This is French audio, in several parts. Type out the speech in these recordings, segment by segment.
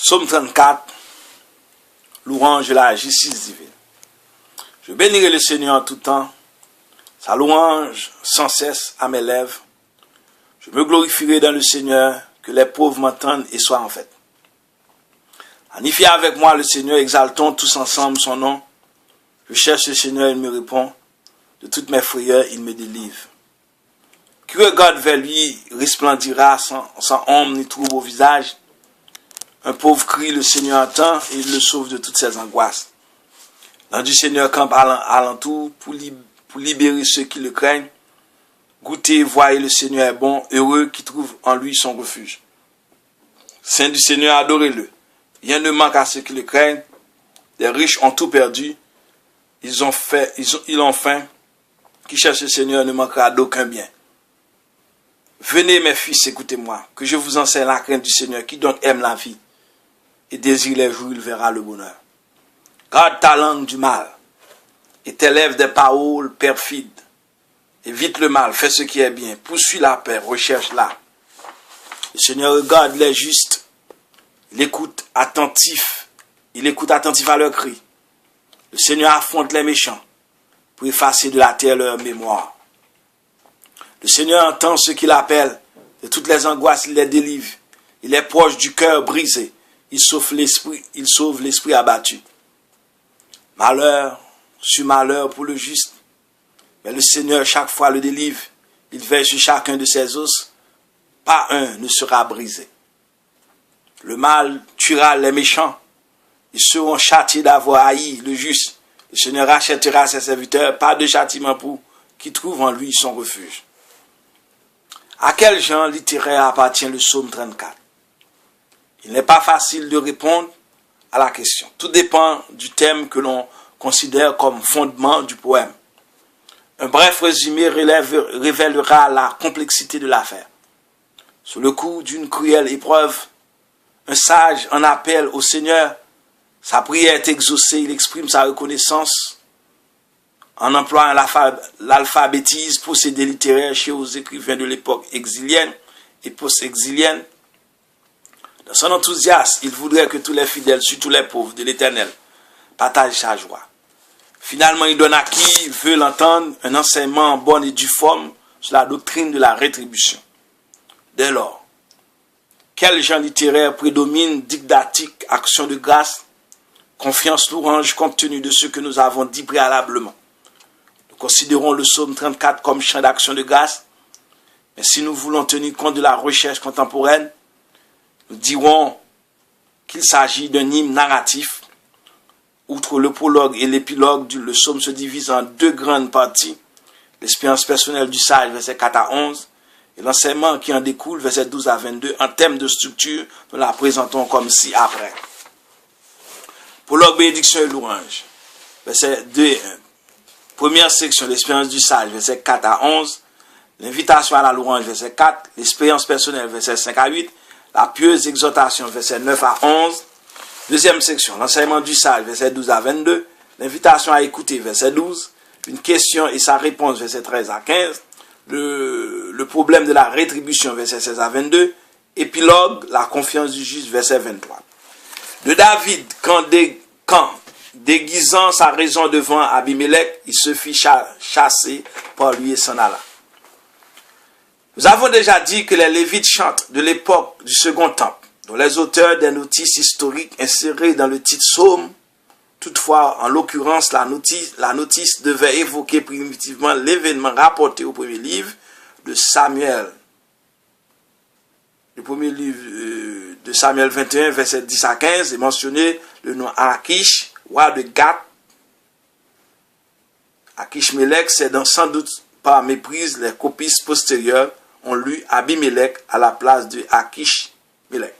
Psaume 34, louange de la justice divine. Je bénirai le Seigneur en tout temps, sa louange sans cesse à mes lèvres. Je me glorifierai dans le Seigneur, que les pauvres m'entendent et soient en fête. Magnifiez avec moi le Seigneur, exaltons tous ensemble son nom. Je cherche le Seigneur, il me répond. De toutes mes frayeurs, il me délivre. Qui regarde vers lui resplendira sans ombre ni trouble au visage. Un pauvre crie, le Seigneur entend et il le sauve de toutes ses angoisses. L'ange du Seigneur campe alentour pour libérer ceux qui le craignent. Goûtez, voyez, le Seigneur est bon, heureux qui trouve en lui son refuge. Saint du Seigneur, adorez-le. Rien ne manque à ceux qui le craignent. Les riches ont tout perdu. Ils ont faim. Qui cherche le Seigneur ne manquera d'aucun bien. Venez, mes fils, écoutez-moi, que je vous enseigne la crainte du Seigneur, qui donc aime la vie et désire les jours où il verra le bonheur. Garde ta langue du mal et tes lèvres des paroles perfides. Évite le mal, fais ce qui est bien, poursuis la paix, recherche-la. Le Seigneur regarde les justes, il écoute attentif à leurs cris. Le Seigneur affronte les méchants pour effacer de la terre leur mémoire. Le Seigneur entend ceux qui l'appellent, de toutes les angoisses il les délivre. Il est proche du cœur brisé, il sauve l'esprit abattu. Malheur sur malheur pour le juste, mais le Seigneur chaque fois le délivre. Il veille sur chacun de ses os, pas un ne sera brisé. Le mal tuera les méchants, ils seront châtiés d'avoir haï le juste. Le Seigneur rachètera ses serviteurs, pas de châtiment pour qui trouve en lui son refuge. À quel genre littéraire appartient le psaume 34? Il n'est pas facile de répondre à la question. Tout dépend du thème que l'on considère comme fondement du poème. Un bref résumé révélera la complexité de l'affaire. Sous le coup d'une cruelle épreuve, un sage en appelle au Seigneur. Sa prière est exaucée, il exprime sa reconnaissance en employant l'alphabétise, procédé littéraire chez aux écrivains de l'époque exilienne et post-exilienne. Dans son enthousiasme, il voudrait que tous les fidèles, surtout les pauvres de l'Éternel, partagent sa joie. Finalement, il donne à qui veut l'entendre un enseignement en bonne et due forme sur la doctrine de la rétribution. Dès lors, quel genre littéraire prédomine, didactique, action de grâce, confiance, louange, compte tenu de ce que nous avons dit préalablement? Nous considérons le psaume 34 comme chant d'action de grâce, mais si nous voulons tenir compte de la recherche contemporaine, nous dirons qu'il s'agit d'un hymne narratif. Outre le prologue et l'épilogue, le psaume se divise en deux grandes parties. L'expérience personnelle du sage, versets 4 à 11, et l'enseignement qui en découle, versets 12 à 22, en termes de structure, nous la présentons comme ci-après. Prologue, bénédiction et louange, versets 2 et 1. Première section, l'expérience du sage, versets 4 à 11. L'invitation à la louange, verset 4. L'expérience personnelle, versets 5 à 8. La pieuse exhortation, versets 9 à 11. Deuxième section, l'enseignement du sage, versets 12 à 22. L'invitation à écouter, verset 12. Une question et sa réponse, versets 13 à 15. Le problème de la rétribution, versets 16 à 22. Épilogue, la confiance du juste, verset 23. De David, quand déguisant sa raison devant Abimelech, il se fit chasser par lui et s'en alla. Nous avons déjà dit que les Lévites chantent de l'époque du Second Temple, dont les auteurs des notices historiques insérées dans le titre psaume. Toutefois, en l'occurrence, la notice devait évoquer primitivement l'événement rapporté au premier livre de Samuel. Le premier livre de Samuel 21, verset 10 à 15, est mentionné le nom Akish, roi de Gath. Akish-Mélec, c'est sans doute par méprise les copistes postérieures ont lu Abimelech à la place de Akish-Mélec.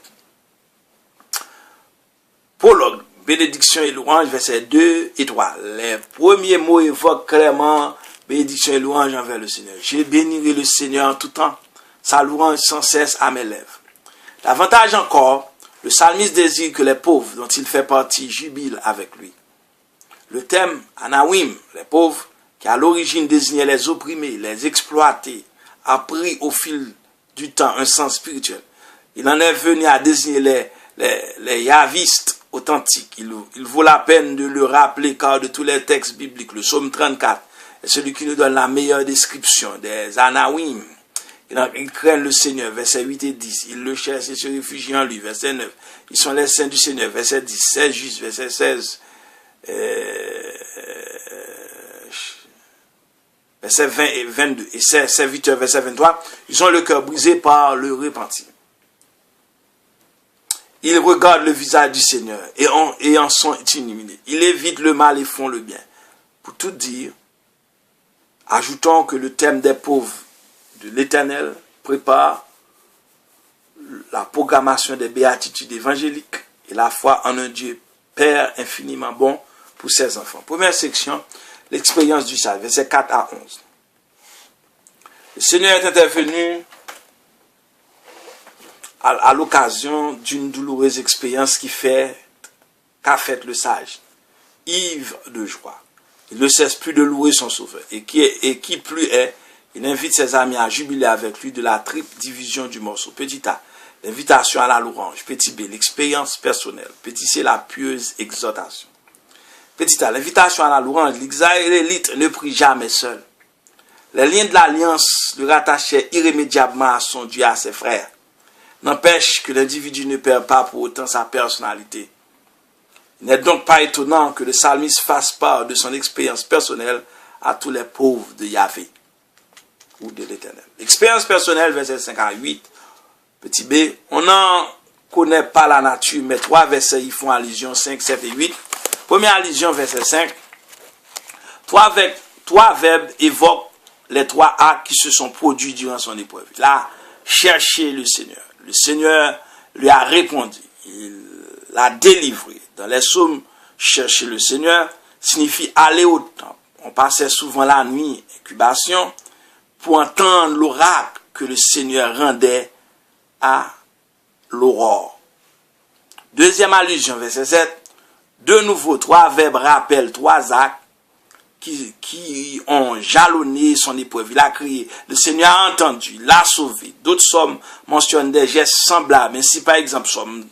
Prologue, bénédiction et louange, versets 2 et 3. Les premiers mots évoquent clairement bénédiction et louange envers le Seigneur. Je bénirai le Seigneur en tout temps, sa louange sans cesse à mes lèvres. Davantage encore, le psalmiste désire que les pauvres dont il fait partie jubilent avec lui. Le thème Anawim, les pauvres, qui à l'origine désignait les opprimés, les exploités, a pris au fil du temps un sens spirituel. Il en est venu à désigner les yavistes authentiques. Il vaut la peine de le rappeler car de tous les textes bibliques, le psaume 34 est celui qui nous donne la meilleure description des Anawim. Ils craignent le Seigneur, versets 8 et 10. Ils le cherchent et se réfugient en lui, verset 9. Ils sont les saints du Seigneur, verset 10. 16 juste, verset 16. Verset 20 et 22. Et ses serviteurs, verset 23. Ils ont le cœur brisé par le repenti. Ils regardent le visage du Seigneur et en sont intimidés. Ils évitent le mal et font le bien. Pour tout dire, ajoutons que le thème des pauvres de l'Éternel prépare la programmation des béatitudes évangéliques et la foi en un Dieu Père infiniment bon pour ses enfants. Première section, l'expérience du sage, versets 4 à 11. Le Seigneur est intervenu à l'occasion d'une douloureuse expérience qu'a faite le sage, ivre de joie. Il ne cesse plus de louer son sauveur. Et qui plus est, il invite ses amis à jubiler avec lui de la triple division du morceau. Petit A, l'invitation à la louange. Petit B, l'expérience personnelle. Petit C, la pieuse exhortation. Petit A, l'invitation à la louange. L'Israélite ne prie jamais seul. Les liens de l'alliance le rattachaient irrémédiablement à son Dieu et à ses frères. N'empêche que l'individu ne perd pas pour autant sa personnalité. Il n'est donc pas étonnant que le psalmiste fasse part de son expérience personnelle à tous les pauvres de Yahvé ou de l'Éternel. Expérience personnelle, versets 5 à 8. Petit B, on n'en connaît pas la nature, mais 3 versets y font allusion, 5, 7 et 8. Première allusion, verset 5. Trois verbes évoquent les 3 actes qui se sont produits durant son épreuve. Il a cherché le Seigneur. Le Seigneur lui a répondu. Il l'a délivré. Dans les psaumes, chercher le Seigneur signifie aller au temple. On passait souvent la nuit, incubation, pour entendre l'oracle que le Seigneur rendait à l'aurore. Deuxième allusion, verset 7. De nouveau, 3 verbes rappellent 3 actes qui ont jalonné son épreuve. Il a crié, le Seigneur a entendu, l'a sauvé. D'autres psaumes mentionnent des gestes semblables. Ainsi, par exemple, Somme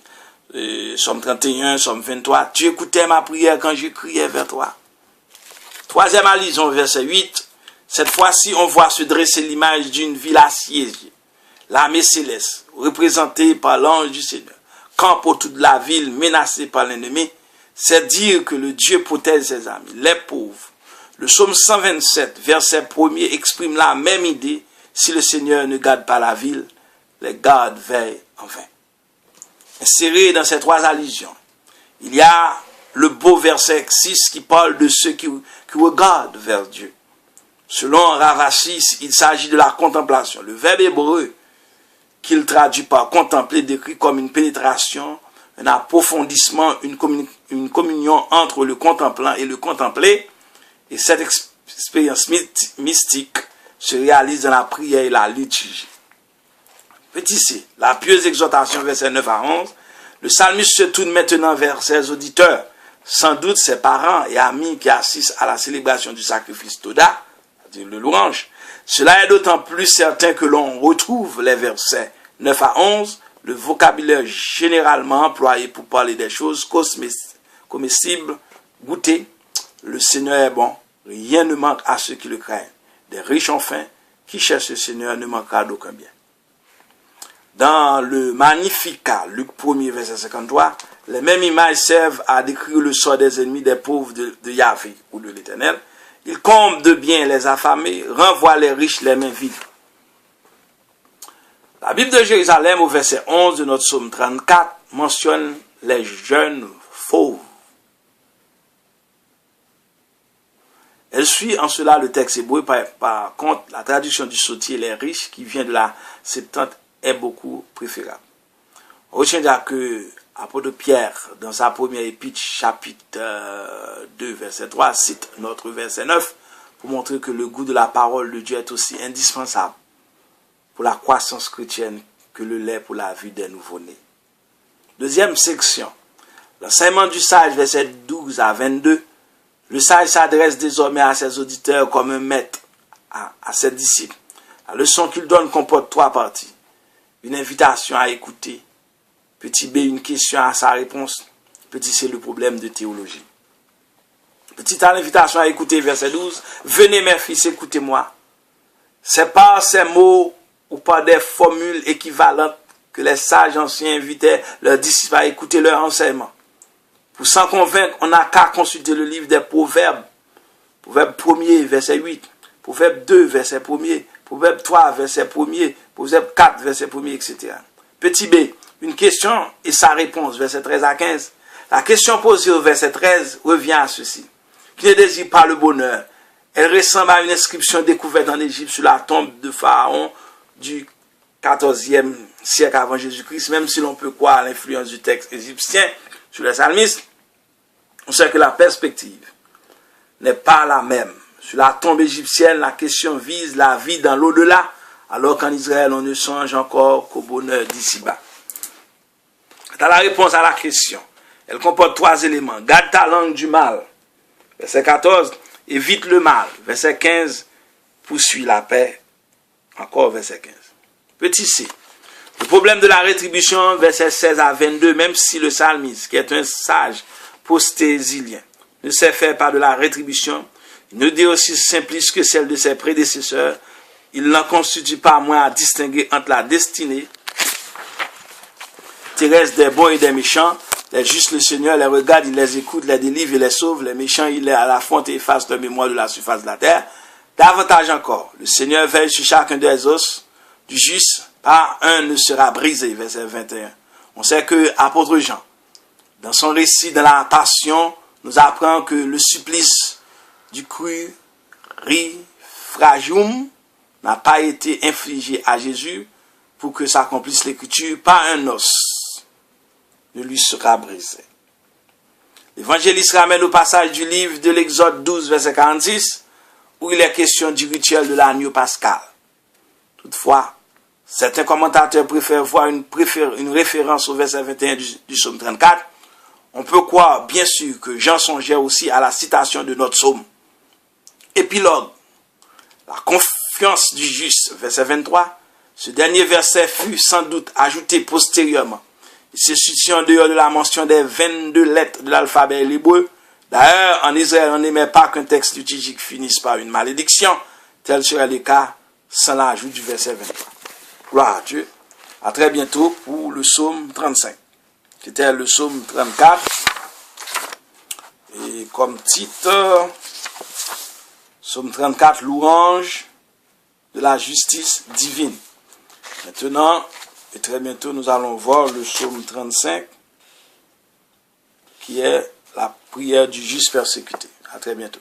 31, Somme 23, tu écoutais ma prière quand je criais vers toi. Troisième allusion, verset 8. Cette fois-ci, on voit se dresser l'image d'une ville assiégée. L'armée céleste, représentée par l'ange du Seigneur, campe autour de la ville menacée par l'ennemi. C'est dire que le Dieu protège ses amis, les pauvres. Le psaume 127, verset 1er, exprime la même idée. Si le Seigneur ne garde pas la ville, les gardes veillent en vain. Inséré dans ces 3 allusions, il y a le beau verset 6 qui parle de ceux qui regardent vers Dieu. Selon Ravachis, il s'agit de la contemplation. Le verbe hébreu qu'il traduit par contempler décrit comme une pénétration, un approfondissement, une communion entre le contemplant et le contemplé. Et cette expérience mystique se réalise dans la prière et la liturgie. Petit C, la pieuse exhortation, versets 9 à 11. Le psalmiste se tourne maintenant vers ses auditeurs, sans doute ses parents et amis qui assistent à la célébration du sacrifice Toda, c'est-à-dire le louange. Cela est d'autant plus certain que l'on retrouve les versets 9 à 11, le vocabulaire généralement employé pour parler des choses comestibles, goûtées. Le Seigneur est bon, rien ne manque à ceux qui le craignent. Des riches enfin, qui cherchent le Seigneur ne manquera d'aucun bien. Dans le Magnificat, Luc 1er, verset 53, les mêmes images servent à décrire le sort des ennemis des pauvres de Yahvé ou de l'Éternel. Il comble de bien les affamés, renvoie les riches les mains vides. La Bible de Jérusalem, au verset 11 de notre psaume 34, mentionne les jeunes fauves. Elle suit en cela le texte hébreu. Par contre, la traduction du Sautier, les riches, qui vient de la Septante, est beaucoup préférable. On retiendra que l'apôtre Pierre, dans sa première épître, chapitre 2, verset 3, cite notre verset 9 pour montrer que le goût de la parole de Dieu est aussi indispensable pour la croissance chrétienne que le lait pour la vie des nouveau-nés. Deuxième section, l'enseignement du sage, verset 12 à 22. Le sage s'adresse désormais à ses auditeurs comme un maître à ses disciples. La leçon qu'il donne comporte 3 parties. Une invitation à écouter, Petit B, une question à sa réponse. Petit C, le problème de théologie. Petit A, l'invitation à écouter verset 12. Venez mes fils, écoutez-moi. C'est par ces mots ou par des formules équivalentes que les sages anciens invitaient leurs disciples à écouter leur enseignement. Pour s'en convaincre, on n'a qu'à consulter le livre des Proverbes. Proverbe 1er, verset 8. Proverbe 2, verset 1er. Proverbe 3, verset 1er. Proverbe 4, verset 1er, etc. Petit B, une question et sa réponse, verset 13 à 15. La question posée au verset 13 revient à ceci. Qui ne désire pas le bonheur? Elle ressemble à une inscription découverte en Égypte sur la tombe de Pharaon du 14e siècle avant Jésus-Christ, même si l'on peut croire à l'influence du texte égyptien sur les psalmistes, on sait que la perspective n'est pas la même. Sur la tombe égyptienne, la question vise la vie dans l'au-delà, alors qu'en Israël, on ne songe encore qu'au bonheur d'ici-bas. Dans la réponse à la question, elle comporte 3 éléments. Garde ta langue du mal. Verset 14, évite le mal. Verset 15, poursuis la paix. Encore verset 15. Petit C. Le problème de la rétribution, verset 16 à 22, même si le psalmiste, qui est un sage postésilien, ne sait faire part de la rétribution, il ne dit aussi simpliste que celle de ses prédécesseurs, il n'en constitue pas moins à distinguer entre la destinée terrestre des bons et des méchants. Les justes, le Seigneur les regarde, il les écoute, les délivre et les sauve. Les méchants, il est à la fonte et efface leur mémoire de la surface de la terre. Davantage encore, le Seigneur veille sur chacun des os du juste, pas un ne sera brisé. Verset 21. On sait que apôtre Jean, dans son récit de la Passion, nous apprend que le supplice du crucifixium n'a pas été infligé à Jésus pour que s'accomplisse l'écriture, pas un os ne lui sera brisé. L'évangéliste ramène au passage du livre de l'Exode 12, verset 46, où il est question du rituel de l'agneau pascal. Toutefois, certains commentateurs préfèrent voir une référence au verset 21 du psaume 34. On peut croire, bien sûr, que Jean songeait aussi à la citation de notre psaume. Épilogue. La confiance du juste, verset 23. Ce dernier verset fut sans doute ajouté postérieurement. Il se situe en dehors de la mention des 22 lettres de l'alphabet hébreu. D'ailleurs, en Israël, on n'aimait pas qu'un texte liturgique finisse par une malédiction. Tel serait le cas sans l'ajout du verset 23. Gloire à Dieu. À très bientôt pour le psaume 35. C'était le psaume 34. Et comme titre, psaume 34, louange de la justice divine. Maintenant, et très bientôt, nous allons voir le psaume 35, qui est la prière du juste persécuté. À très bientôt.